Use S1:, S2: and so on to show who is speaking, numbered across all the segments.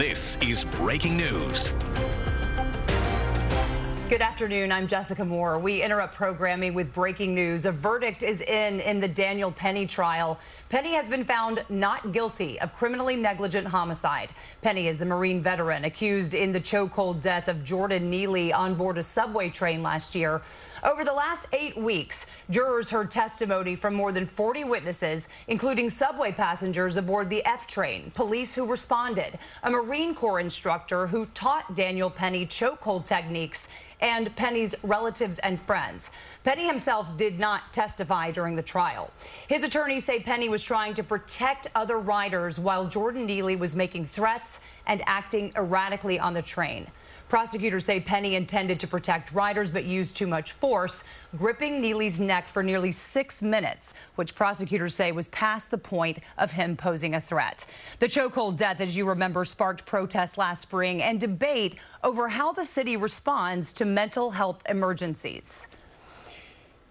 S1: This is breaking news.
S2: Good afternoon. I'm Jessica Moore. We interrupt programming with breaking news. A verdict is in the Daniel Penny trial. Penny has been found not guilty of criminally negligent homicide. Penny is the Marine veteran accused in the chokehold death of Jordan Neely on board a subway train last year. Over the last 8 weeks, jurors heard testimony from more than 40 witnesses, including subway passengers aboard the F train, police who responded, a Marine Corps instructor who taught Daniel Penny chokehold techniques, and Penny's relatives and friends. Penny himself did not testify during the trial. His attorneys say Penny was trying to protect other riders while Jordan Neely was making threats and acting erratically on the train. Prosecutors say Penny intended to protect riders but used too much force, gripping Neely's neck for nearly 6 minutes, which prosecutors say was past the point of him posing a threat. The chokehold death, as you remember, sparked protests last spring and debate over how the city responds to mental health emergencies.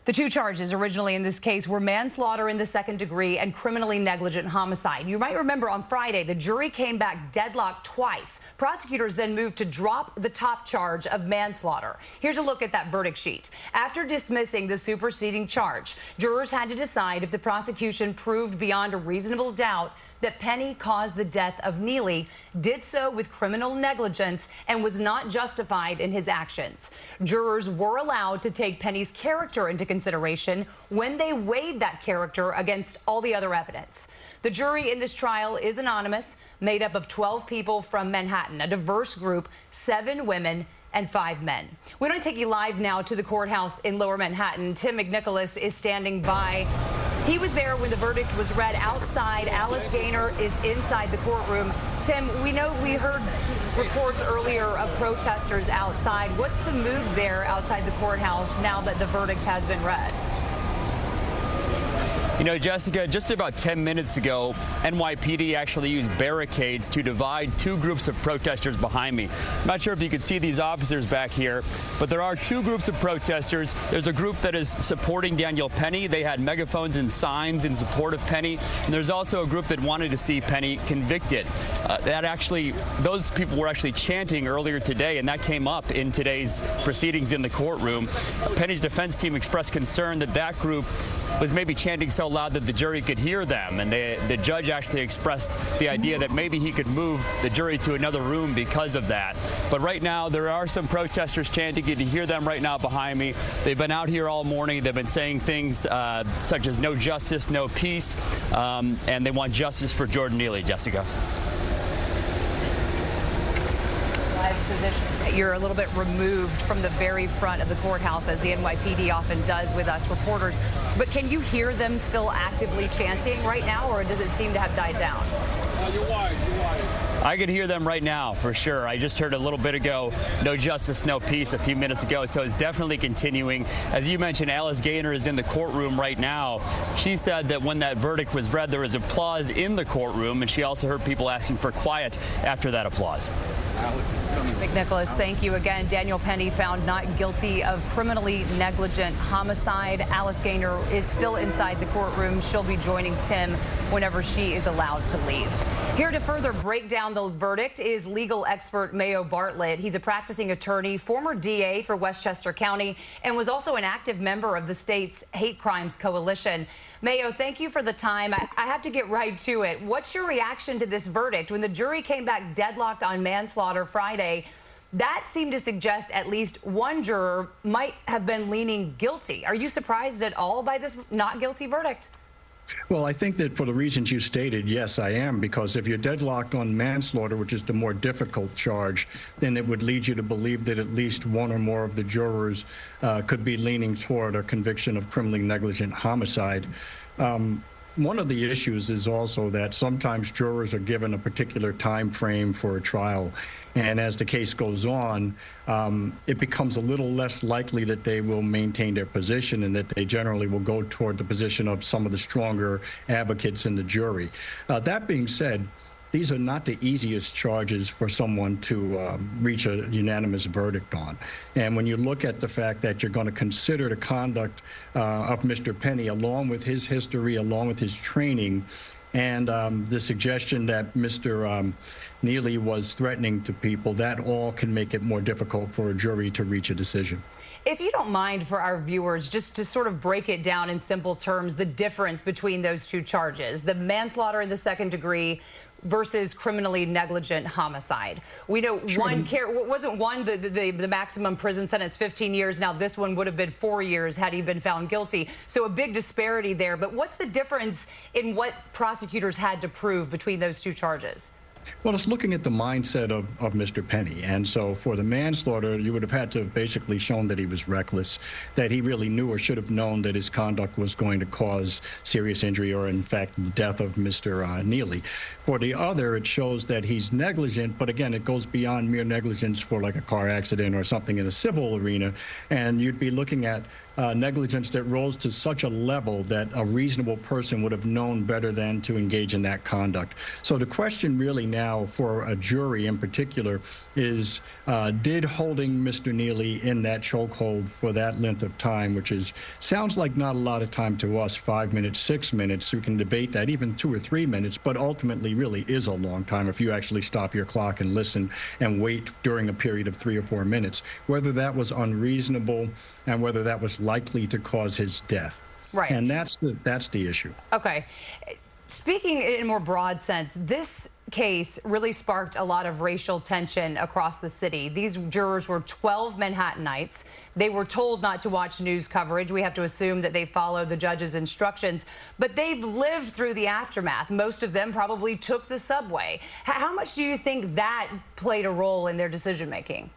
S2: The two charges originally in this case were manslaughter in the second degree and criminally negligent homicide. You might remember on Friday, the jury came back deadlocked twice. Prosecutors then moved to drop the top charge of manslaughter. Here's a look at that verdict sheet. After dismissing the superseding charge, jurors had to decide if the prosecution proved beyond a reasonable doubt that Penny caused the death of Neely, did so with criminal negligence, and was not justified in his actions. Jurors were allowed to take Penny's character into consideration when they weighed that character against all the other evidence. The jury in this trial is anonymous, made up of 12 people from Manhattan, a diverse group, 7 women and 5 men. We want to take you live now to the courthouse in Lower Manhattan. Tim McNicholas is standing by. He was there when the verdict was read outside. Alice Gaynor is inside the courtroom. Tim, we heard reports earlier of protesters outside. What's the mood there outside the courthouse now that the verdict has been read?
S3: You know, Jessica, just about 10 minutes ago, NYPD actually used barricades to divide 2 groups of protesters behind me. I'm not sure if you can see these officers back here, but there are 2 groups of protesters. There's a group that is supporting Daniel Penny. They had megaphones and signs in support of Penny. And there's also a group that wanted to see Penny convicted. Those people were actually chanting earlier today, and that came up in today's proceedings in the courtroom. Penny's defense team expressed concern that that group was maybe chanting so loud that the jury could hear them, and the judge actually expressed the idea that maybe he could move the jury to another room because of that. But right now there are some protesters chanting. You can hear them right now behind me. They've been out here all morning. They've been saying things such as no justice, no peace, and they want justice for Jordan Neely. Jessica.
S2: Position. You're a little bit removed from the very front of the courthouse, as the NYPD often does with us reporters. But can you hear them still actively chanting right now, or does it seem to have died down?
S4: You're wide.
S3: I could hear them right now, for sure. I just heard a little bit ago, no justice, no peace, a few minutes ago, so it's definitely continuing. As you mentioned, Alice Gaynor is in the courtroom right now. She said that when that verdict was read, there was applause in the courtroom, and she also heard people asking for quiet after that applause.
S2: McNicholas, thank you again. Daniel Penny found not guilty of criminally negligent homicide. Alice Gaynor is still inside the courtroom. She'll be joining Tim whenever she is allowed to leave. Here to further break down the verdict is legal expert Mayo Bartlett. He's a practicing attorney, former DA for Westchester County, and was also an active member of the state's hate crimes coalition. Mayo, thank you for the time. I have to get right to it. What's your reaction to this verdict? When the jury came back deadlocked on manslaughter Friday, that seemed to suggest at least one juror might have been leaning guilty. Are you surprised at all by this not guilty verdict?
S4: Well, I think that for the reasons you stated, yes, I am, because if you're deadlocked on manslaughter, which is the more difficult charge, then it would lead you to believe that at least one or more of the jurors could be leaning toward a conviction of criminally negligent homicide. One of the issues is also that sometimes jurors are given a particular time frame for a trial, and as the case goes on, it becomes a little less likely that they will maintain their position and that they generally will go toward the position of some of the stronger advocates in the jury. That being said, these are not the easiest charges for someone to reach a unanimous verdict on. And when you look at the fact that you're going to consider the conduct of Mr. Penny, along with his history, along with his training, and the suggestion that Mr. Neely was threatening to people, that all can make it more difficult for a jury to reach a decision.
S2: If you don't mind, for our viewers, just to sort of break it down in simple terms, the difference between those two charges, the manslaughter in the second degree versus criminally negligent homicide. We know wasn't one the maximum prison sentence 15 years. Now this one would have been 4 years had he been found guilty. So a big disparity there. But what's the difference in what prosecutors had to prove between those two charges?
S4: Well, it's looking at the mindset of Mr. Penny. And so for the manslaughter, you would have had to have basically shown that he was reckless, that he really knew or should have known that his conduct was going to cause serious injury or, in fact, the death of Mr. Neely. For the other, it shows that he's negligent, but again, it goes beyond mere negligence for like a car accident or something in a civil arena. And you'd be looking at negligence that rose to such a level that a reasonable person would have known better than to engage in that conduct. So the question really now for a jury in particular is, did holding Mr. Neely in that chokehold for that length of time, which sounds like not a lot of time to us, 5 minutes, 6 minutes, we can debate that, even 2 or 3 minutes, but ultimately really is a long time if you actually stop your clock and listen and wait during a period of 3 or 4 minutes, whether that was unreasonable and whether that was likely to cause his death.
S2: Right.
S4: And that's the issue.
S2: Okay. Speaking in a more broad sense, this case really sparked a lot of racial tension across the city. These jurors were 12 Manhattanites. They were told not to watch news coverage. We have to assume that they followed the judge's instructions, but they've lived through the aftermath. Most of them probably took the subway. How much do you think that played a role in their decision making?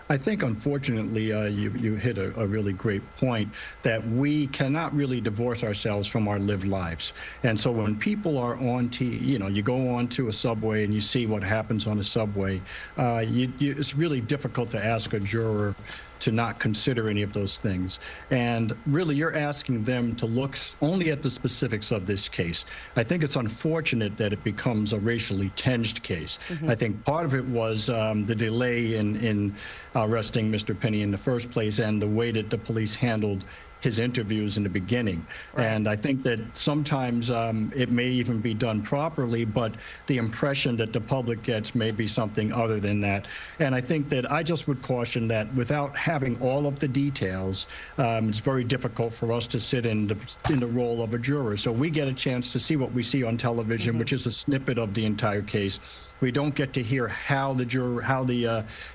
S4: I think, unfortunately, you hit a really great point that we cannot really divorce ourselves from our lived lives. And so when people are on you go on to a subway and you see what happens on a subway, it's really difficult to ask a juror to not consider any of those things. And really, you're asking them to look only at the specifics of this case. I think it's unfortunate that it becomes a racially tinged case. I think part of it was the delay in arresting Mr. Penny in the first place and the way that the police handled his interviews in the beginning. Right. And I think that sometimes it may even be done properly, but the impression that the public gets may be something other than that. And I think that I just would caution that without having all of the details, it's very difficult for us to sit in the role of a juror. So we get a chance to see what we see on television, which is a snippet of the entire case. We don't get to hear how the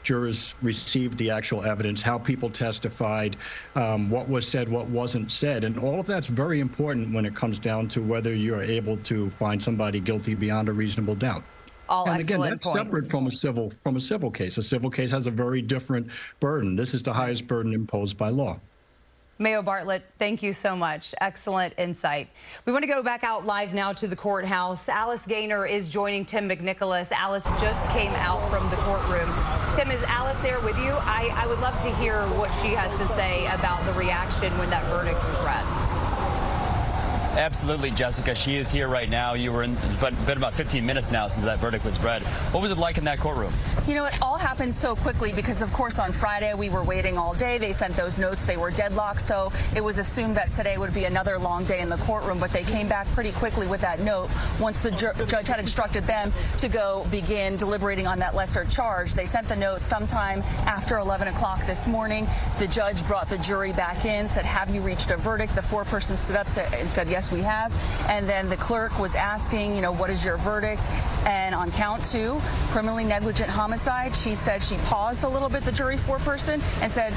S4: jurors received the actual evidence, how people testified, what was said, what wasn't said. And all of that's very important when it comes down to whether you're able to find somebody guilty beyond a reasonable doubt.
S2: And
S4: again, that's separate from a civil case. A civil case has a very different burden. This is the highest burden imposed by law.
S2: Mayo Bartlett, thank you so much. Excellent insight. We want to go back out live now to the courthouse. Alice Gaynor is joining Tim McNicholas. Alice just came out from the courtroom. Tim, is Alice there with you? I would love to hear what she has to say about the reaction when that verdict was read.
S3: Absolutely, Jessica. She is here right now. You were in, it's been about 15 minutes now since that verdict was read. What was it like in that courtroom?
S5: You know, it all happened so quickly because, of course, on Friday we were waiting all day. They sent those notes. They were deadlocked, so it was assumed that today would be another long day in the courtroom, but they came back pretty quickly with that note once the judge had instructed them to go begin deliberating on that lesser charge. They sent the note sometime after 11 o'clock this morning. The judge brought the jury back in, said, "Have you reached a verdict?" The foreperson stood up and said, "Yes, we have." And then the clerk was asking, what is your verdict? And on count 2, criminally negligent homicide, she said she paused a little bit, the jury foreperson, and said,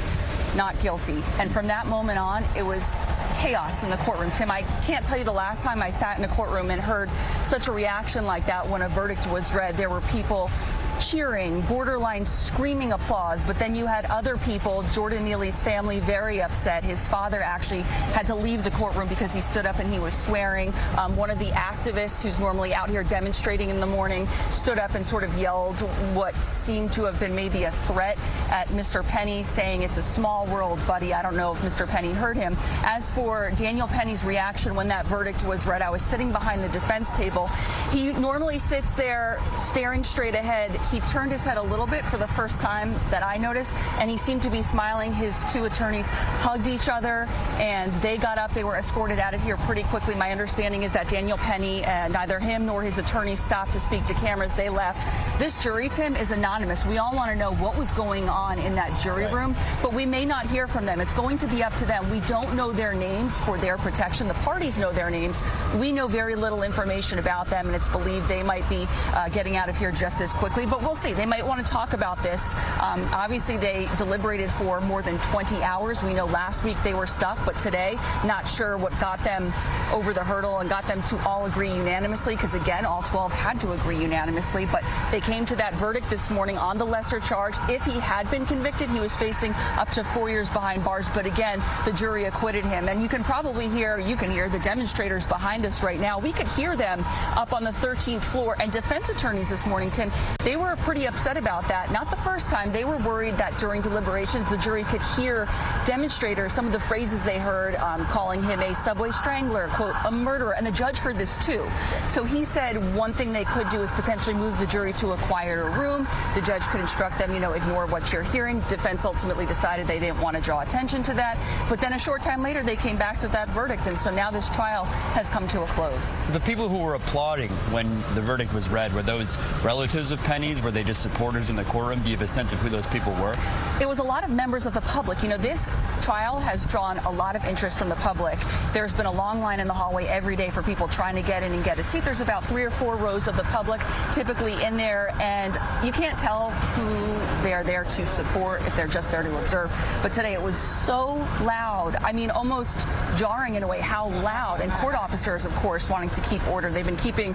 S5: "Not guilty." And from that moment on, it was chaos in the courtroom. Tim, I can't tell you the last time I sat in a courtroom and heard such a reaction like that when a verdict was read. There were people cheering, borderline screaming applause, but then you had other people, Jordan Neely's family, very upset. His father actually had to leave the courtroom because he stood up and he was swearing. One of the activists who's normally out here demonstrating in the morning stood up and sort of yelled what seemed to have been maybe a threat at Mr. Penny, saying, "It's a small world, buddy." I don't know if Mr. Penny heard him. As for Daniel Penny's reaction when that verdict was read, I was sitting behind the defense table. He normally sits there staring straight ahead. He turned his head a little bit for the first time that I noticed, and he seemed to be smiling. His two attorneys hugged each other, and they got up. They were escorted out of here pretty quickly. My understanding is that Daniel Penny, neither him nor his attorneys stopped to speak to cameras. They left. This jury, Tim, is anonymous. We all want to know what was going on in that jury room, but we may not hear from them. It's going to be up to them. We don't know their names for their protection. The parties know their names. We know very little information about them, and it's believed they might be getting out of here just as quickly, but we'll see. They might want to talk about this. Obviously, they deliberated for more than 20 hours. We know last week they were stuck, but today, not sure what got them over the hurdle and got them to all agree unanimously, because again, all 12 had to agree unanimously, but they came to that verdict this morning on the lesser charge. If he had been convicted, he was facing up to 4 years behind bars, but again, the jury acquitted him. And you can probably hear, the demonstrators behind us right now. We could hear them up on the 13th floor, and defense attorneys this morning, Tim, they were pretty upset about that. Not the first time. They were worried that during deliberations, the jury could hear demonstrators, some of the phrases they heard, calling him a subway strangler, quote, a murderer, and the judge heard this too. So he said one thing they could do is potentially move the jury to a quieter room. The judge could instruct them, ignore what you're hearing. Defense ultimately decided they didn't want to draw attention to that. But then a short time later, they came back to that verdict, and so now this trial has come to a close.
S3: So the people who were applauding when the verdict was read, were those relatives of Penny's? Were they just supporters in the courtroom? Do you have a sense of who those people were?
S5: It was a lot of members of the public. This trial has drawn a lot of interest from the public. There's been a long line in the hallway every day for people trying to get in and get a seat. There's about 3 or 4 rows of the public typically in there, and you can't tell who they are there to support, if they're just there to observe. But today it was so loud. Almost jarring in a way how loud. And court officers, of course, wanting to keep order. They've been keeping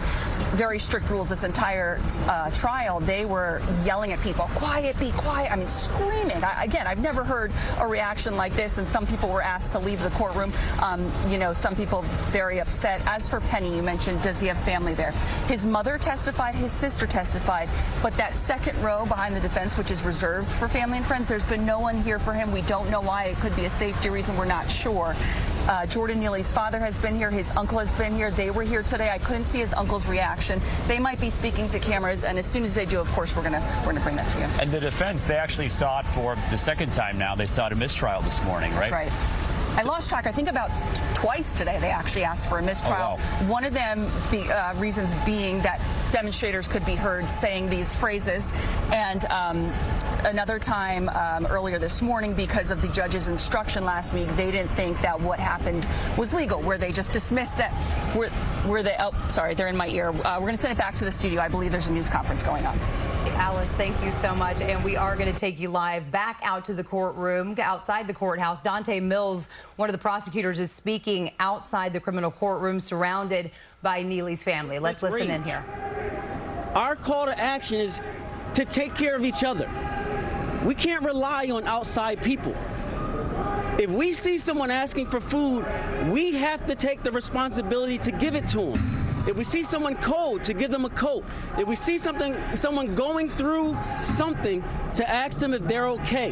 S5: very strict rules this entire trial. They were yelling at people, quiet, be quiet. Screaming. Again, I've never heard a reaction like this, and some people were asked to leave the courtroom. Some people very upset. As for Penny, you mentioned, does he have family there? His mother testified, his sister testified, but that second row behind the defense, which is reserved for family and friends, there's been no one here for him. We don't know why. It could be a safety reason. We're not sure. Jordan Neely's father has been here. His uncle has been here. They were here today. I couldn't see his uncle's reaction. They might be speaking to cameras, and as soon as they do, of course, we're gonna bring that to you.
S3: And the defense, they actually sought for the second time now. They sought a mistrial this morning, right?
S5: That's right. I lost track. I think about twice today they actually asked for a mistrial.
S3: Oh, wow.
S5: One of them reasons being that demonstrators could be heard saying these phrases, and another time earlier this morning, because of the judge's instruction last week, they didn't think that what happened was legal, where they just dismissed that. Sorry, they're in my ear. We're going to send it back to the studio. I believe there's a news conference going on.
S2: Alice, thank you so much. And we are going to take you live back out to the courtroom, outside the courthouse. Dante Mills, one of the prosecutors, is speaking outside the criminal courtroom, surrounded by Neely's family. Let's listen in here.
S6: Our call to action is to take care of each other. We can't rely on outside people. If we see someone asking for food, we have to take the responsibility to give it to them. If we see someone cold, to give them a coat. If we see someone going through something, to ask them if they're okay.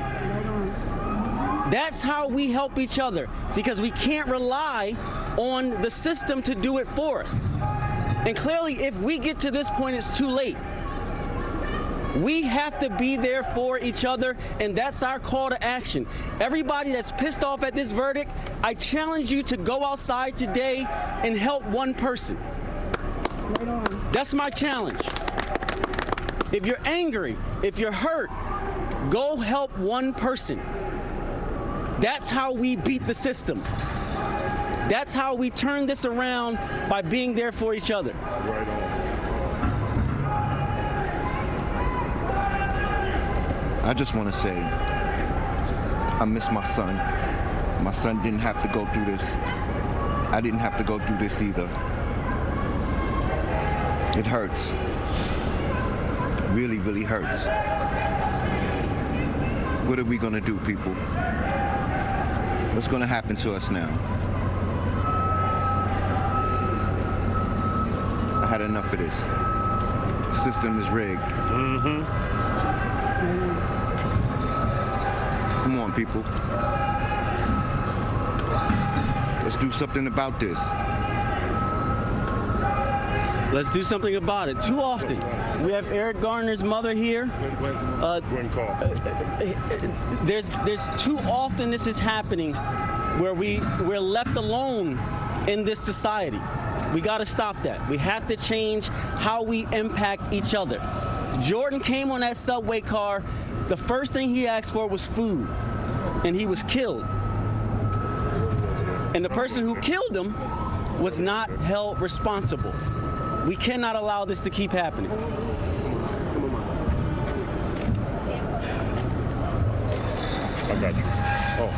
S6: That's how we help each other, because we can't rely on the system to do it for us. And clearly, if we get to this point, it's too late. We have to be there for each other, and that's our call to action. Everybody that's pissed off at this verdict, I challenge you to go outside today and help one person. That's my challenge. If you're angry, if you're hurt, go help one person. That's how we beat the system. That's how we turn this around, by being there for each other.
S7: Right on.
S8: I just want to say, I miss my son. My son didn't have to go through this. I didn't have to go through this either. It hurts. It really, really hurts. What are we going to do, people? What's going to happen to us now? I had enough of this. The system is rigged. Come on, people. Let's do something about this.
S6: Let's do something about it. Too often. We have Eric Garner's mother here. There's too often this is happening where we're left alone in this society. We got to stop that. We have to change how we impact each other. Jordan came on that subway car. The first thing he asked for was food, and he was killed. And the person who killed him was not held responsible. We cannot allow this to keep happening.
S7: I got you. Oh.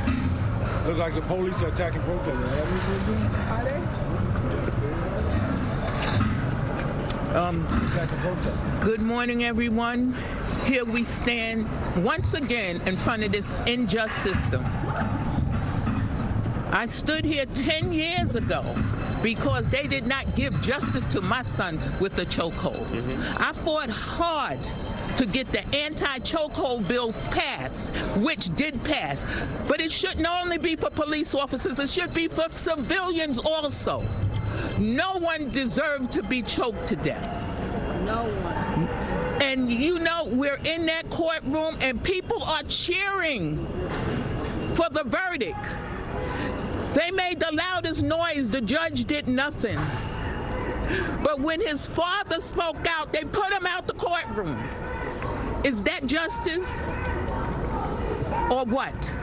S7: Looks like the police are attacking protesters. Are they?
S9: Good morning, everyone. Here we stand once again in front of this unjust system. I stood here 10 years ago because they did not give justice to my son with the chokehold. I fought hard to get the anti-chokehold bill passed, which did pass. But it shouldn't only be for police officers, it should be for civilians also. No one deserves to be choked to death. No one. And you know, we're in that courtroom and people are cheering for the verdict. They made the loudest noise, the judge did nothing. But when his father spoke out, they put him out the courtroom. Is that justice? Or what?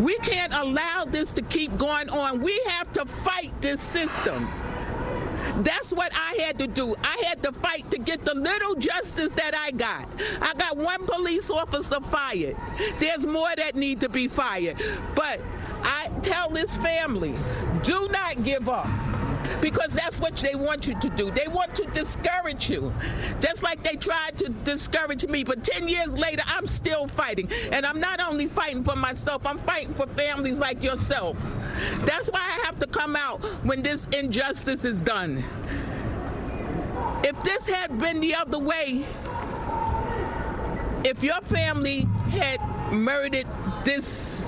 S9: We can't allow this to keep going on. We have to fight this system. That's what I had to do. I had to fight to get the little justice that I got. I got one police officer fired. There's more that need to be fired. But I tell this family, do not give up. Because that's what they want you to do. They want to discourage you. Just like they tried to discourage me. But 10 years later, I'm still fighting. And I'm not only fighting for myself, I'm fighting for families like yourself. That's why I have to come out when this injustice is done. If this had been the other way, if your family had murdered this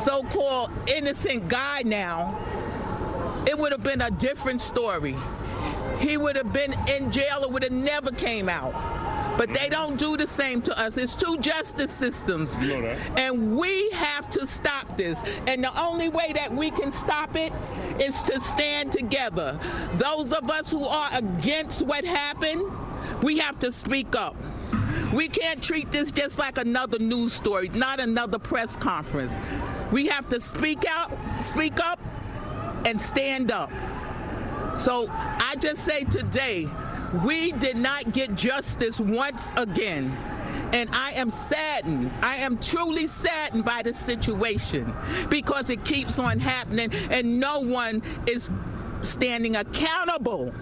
S9: so-called innocent guy now, it would have been a different story. He would have been in jail or would have never came out. But they don't do the same to us. It's two justice systems. You know that. And we have to stop this. And the only way that we can stop it is to stand together. Those of us who are against what happened, we have to speak up. We can't treat this just like another news story, not another press conference. We have to speak out, speak up, and stand up. So I just say today, we did not get justice once again. And I am saddened. I am truly saddened by the situation because it keeps on happening and no one is standing accountable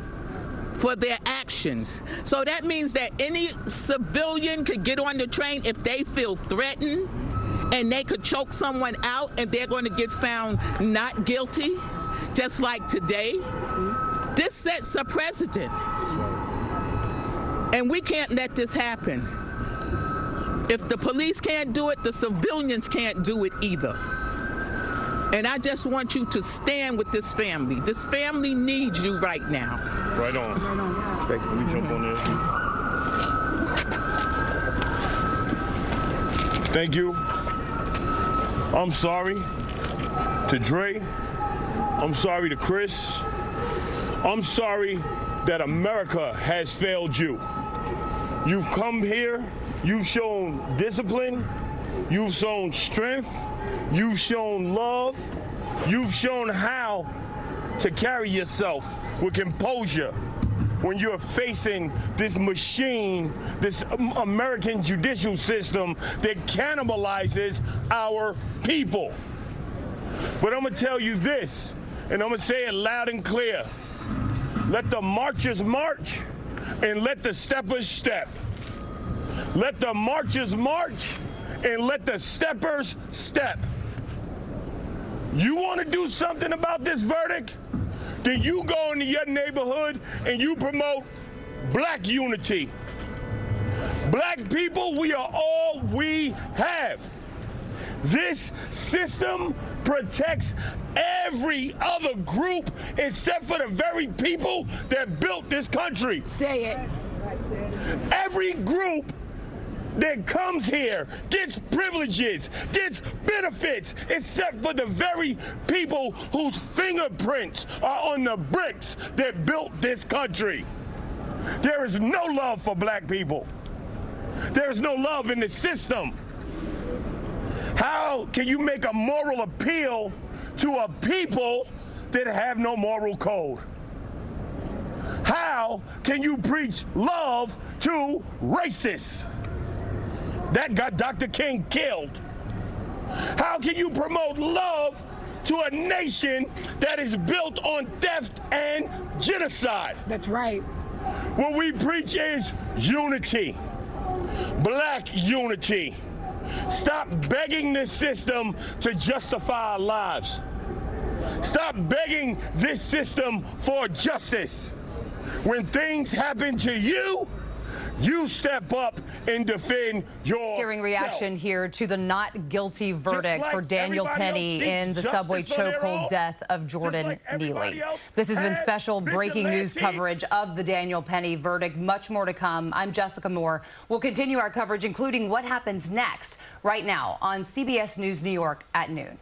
S9: for their actions. So that means that any civilian could get on the train if they feel threatened and they could choke someone out and they're going to get found not guilty. Just like today, this sets a precedent. And we can't let this happen. If the police can't do it, the civilians can't do it either. And I just want you to stand with this family. This family needs you right now.
S7: Right on. Okay, can we jump on there? Thank you. I'm sorry to Dre. I'm sorry to Chris. I'm sorry that America has failed you. You've come here, you've shown discipline, you've shown strength, you've shown love, you've shown how to carry yourself with composure when you're facing this machine, this American judicial system that cannibalizes our people. But I'm gonna tell you this, and I'm gonna say it loud and clear. Let the marchers march and let the steppers step. Let the marchers march and let the steppers step. You wanna do something about this verdict? Then you go into your neighborhood and you promote black unity. Black people, we are all we have. This system protects every other group except for the very people that built this country.
S10: Say it.
S7: Every group that comes here gets privileges, gets benefits, except for the very people whose fingerprints are on the bricks that built this country. There is no love for black people. There is no love in the system. How can you make a moral appeal to a people that have no moral code? How can you preach love to racists? That got Dr. King killed. How can you promote love to a nation that is built on theft and genocide?
S10: That's right.
S7: What we preach is unity, black unity. Stop begging this system to justify our lives. Stop begging this system for justice. When things happen to you, you step up and defend your
S2: Hearing reaction here to the not guilty verdict for Daniel Penny in the subway chokehold death of Jordan Neely. This has been special breaking news coverage of the Daniel Penny verdict. Much more to come. I'm Jessica Moore. We'll continue our coverage, including what happens next right now on CBS News New York at noon.